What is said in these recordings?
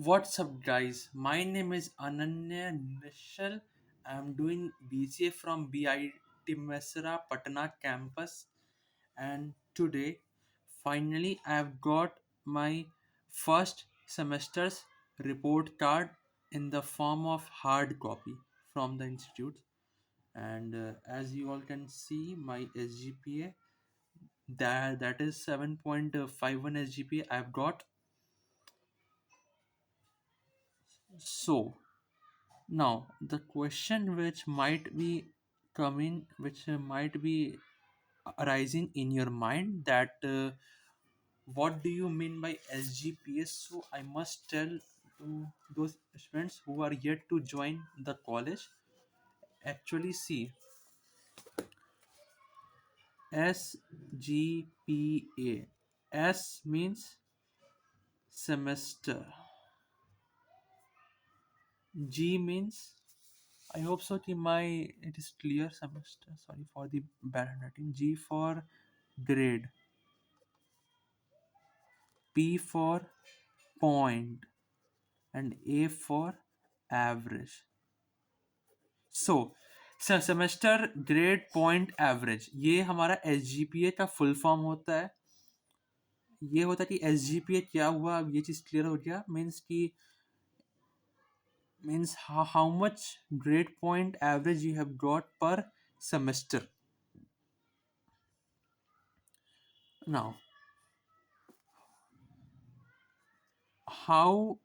What's up, guys? My name is Ananya Nishal. I'm doing BCA from BIT Mesra Patna campus, and today, finally, I've got my first semester's report card in the form of hard copy from the institute. And as you all can see, my SGPA that is 7.51 SGPA I've got. So now, the question which might be coming, which might be arising in your mind, that what do you mean by SGPS? So, I must tell to those students who are yet to join the college. Actually, see, SGPA. S means semester. G means, I hope so कि my it is clear semester. Sorry for the bad handwriting. G for grade. P for point, and A for average. So semester grade point average, ये हमारा S G P A का full form होता है. ये होता है कि S G P A क्या हुआ, अब ये चीज़ क्लियर हो गया. मीन्स कि means how much grade point average you have got पर semester. Now, how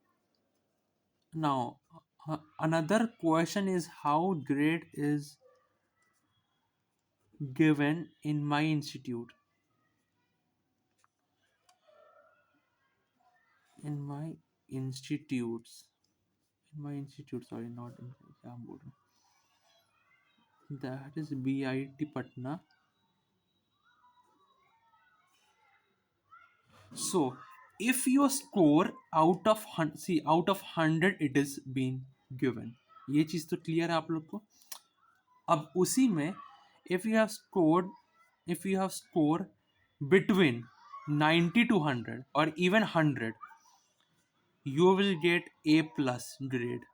now another question is how grade is given in my institute. In my institutes, sorry, not in, क्या हम बोल रहे हैं, that is BIT Patna. So if you score out of see out of 100 it is being given. ये चीज़ तो clear है आप लोग को. अब उसी में if you have scored, if you have score between 90 to 100 or even 100, you will get A plus grade.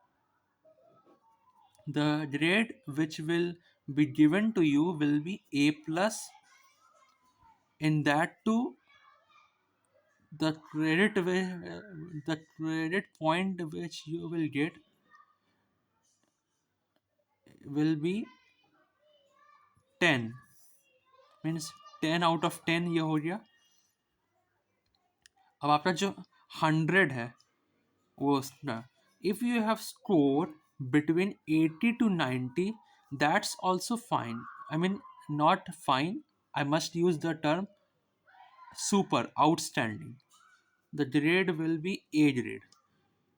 The grade which will be given to you will be A plus. In that too, the the credit point which you will get will be 10. Means 10 out of 10 ये हो गया. अब आपका जो 100 है वो ना, if you have scored between 80 to 90, that's also fine. I mean, not fine, I must use the term super outstanding. The grade will be A grade.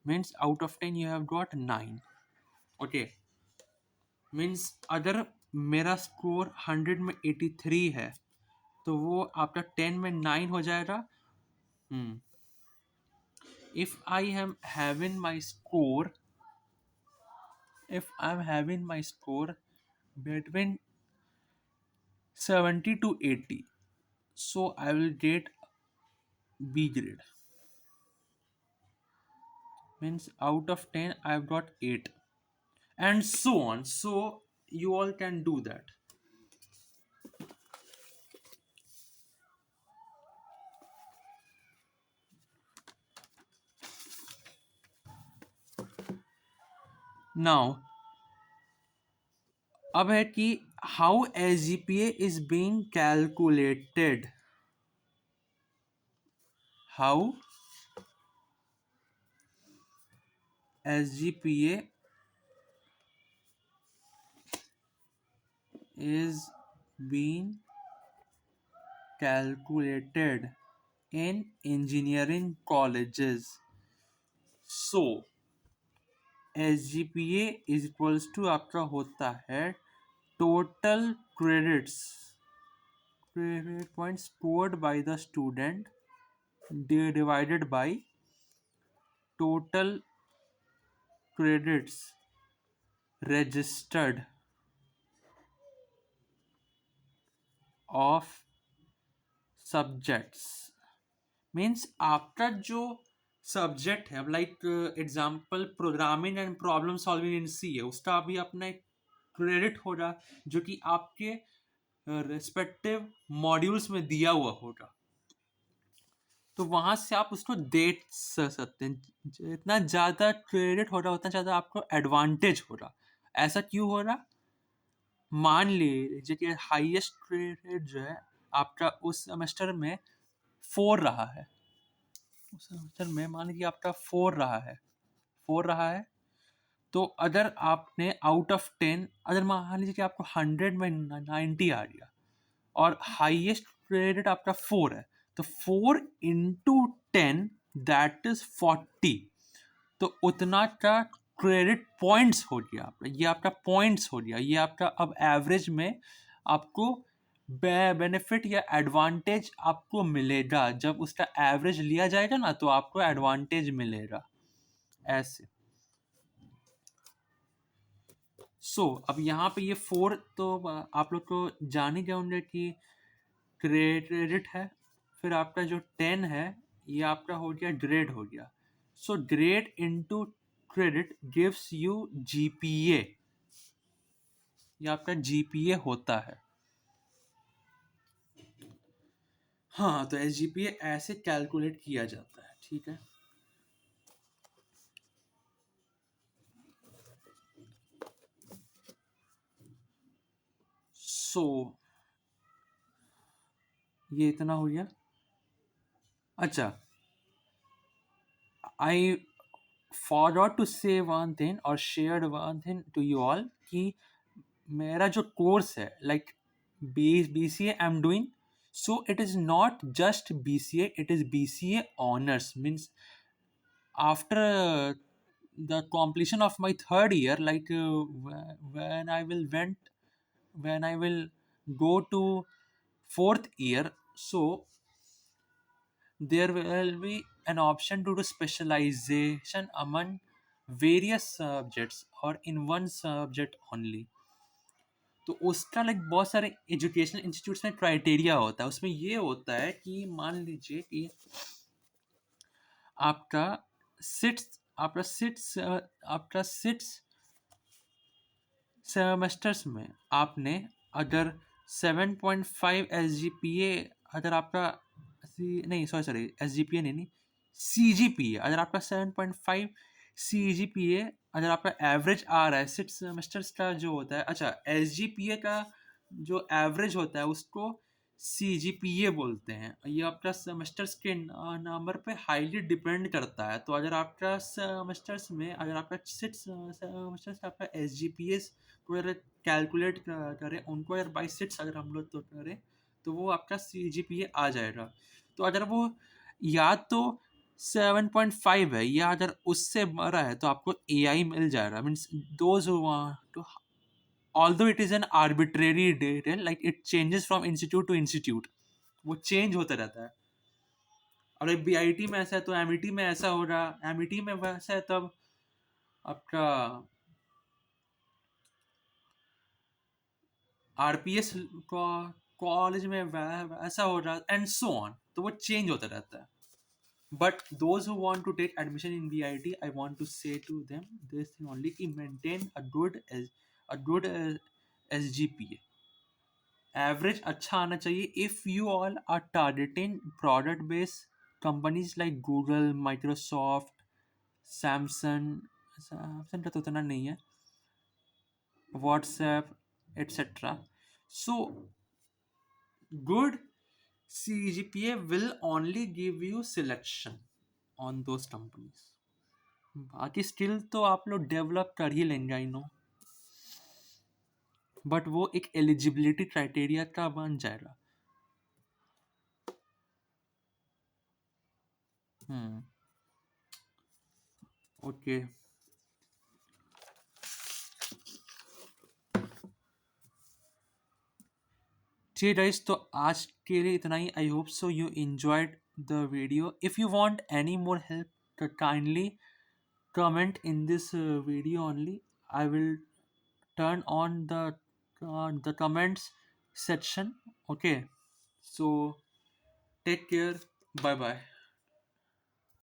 Means out of 10 you have got 9. Okay. Means अगर मेरा score 100 में 83 है तो वो आपका 10 में 9 हो जाएगा. If I am having my score, if I'm having my score between 70 to 80, so I will get B grade. Means out of 10 I've got 8, and so on. So you all can do that. Now, अब है कि how SGPA is being calculated. How SGPA is being calculated in engineering colleges. So SGPA is equals to आपका होता है total credits, credit points scored by the student divided by total credits registered of subjects. Means आपका जो subject है, like example programming and problem solving in C है, उसका अभी अपना एक क्रेडिट होगा जो कि आपके रिस्पेक्टिव मॉड्यूल्स में दिया हुआ होगा। तो वहां से आप उसको देख सकते हैं। जितना ज़्यादा क्रेडिट हो रहा उतना ज़्यादा आपको एडवांटेज हो रहा। ऐसा क्यों हो रहा? मान लीजिए कि हाईएस्ट क्रेडिट जो है आपका उस सेमेस्टर में 4 रहा है। उस सेमेस्टर में मान लीजिए आपका 4 रहा है, 4 रहा है। तो अगर आपने आउट ऑफ 10, अगर मान लीजिए कि आपको 100 में 90 आ गया और हाईएस्ट क्रेडिट आपका 4 है, तो 4 इंटू 10 दैट इज 40। तो उतना का क्रेडिट पॉइंट्स हो गया आपका, ये आपका पॉइंट्स हो गया, ये आपका अब एवरेज में आपको बेनिफिट या एडवांटेज आपको मिलेगा। जब उसका एवरेज लिया जाएगा ना तो आपको एडवांटेज मिलेगा ऐसे। अब यहाँ पे ये 4 तो आप लोग को जान ही गए होंगे कि क्रेडिट है। फिर आपका जो 10 है ये आपका हो गया ग्रेड हो गया। Grade into credit gives you GPA, ये आपका जीपीए होता है। हाँ, तो एसजीपीए ऐसे कैलकुलेट किया जाता है, ठीक है। सो ये इतना हो गया। अच्छा, आई forgot to say one thing or shared one thing to you all कि मेरा जो कोर्स है like B C I am doing, so it is not just B C A, it is B C A honours. Means after the completion of my third year, like when I will went when I will go to fourth year, so there will be an option to do specialization among various subjects or in one subject only। तो उसका like बहुत सारे educational institutes में criteria होता है। उसमें ये होता है कि मान लीजिए कि आपका आपका सिट्स सेमेस्टर्स में आपने अगर 7.5 एस जी पी ए, अगर आपका नहीं sorry sorry S G P A नहीं, सी जी पी ए, अगर आपका 7.5 सी जी पी ए अगर आपका एवरेज आ रहा है 6 सेमेस्टर्स का जो होता है। अच्छा, एस जी पी ए का जो एवरेज होता है उसको सी जी पी ए बोलते हैं। ये आपका सेमेस्टर्स के नंबर पे हाईली डिपेंड करता है। तो अगर आपका सेमेस्टर्स में अगर आपका 6 सेमेस्टर्स का आपका एस जी पी एस को अगर कैलकुलेट करें, उनको अगर बाई 6 अगर हम लोग तो करें तो वो आपका सी जी पी ए आ जाएगा। तो अगर वो या तो 7.5 है या अगर उससे बड़ा है तो आपको ए आई मिल जाएगा। Means those two, although it is an arbitrary data, like it changes from institute to institute, वो चेंज होता रहता है। अगर बी आई टी में ऐसा है तो एम ई टी में ऐसा होगा, एम ई टी में वैसा है तब आपका आर पी एस कॉलेज में वैसा होगा एंड सो ऑन। तो वो चेंज होता रहता है। But those who want to take admission in BIT, I want to say to them this thing only: कि maintain a good SGPA, average अच्छा आना चाहिए। If you all are targeting product based companies like Google, Microsoft, Samsung, Samsung का तो उतना नहीं है, WhatsApp etcetera, so good CGPA will only give you selection on those companies। बाकी skill तो आप लोग डेवलप कर ही लेंगे, आई नो, बट वो एक एलिजिबिलिटी क्राइटेरिया का बन जाएगा। ओके, ठीक है, तो आज के लिए इतना ही। I hope so you enjoyed the video. If you want any more help, kindly comment in this video only. I will turn on the comments section. Okay, so take care, bye bye.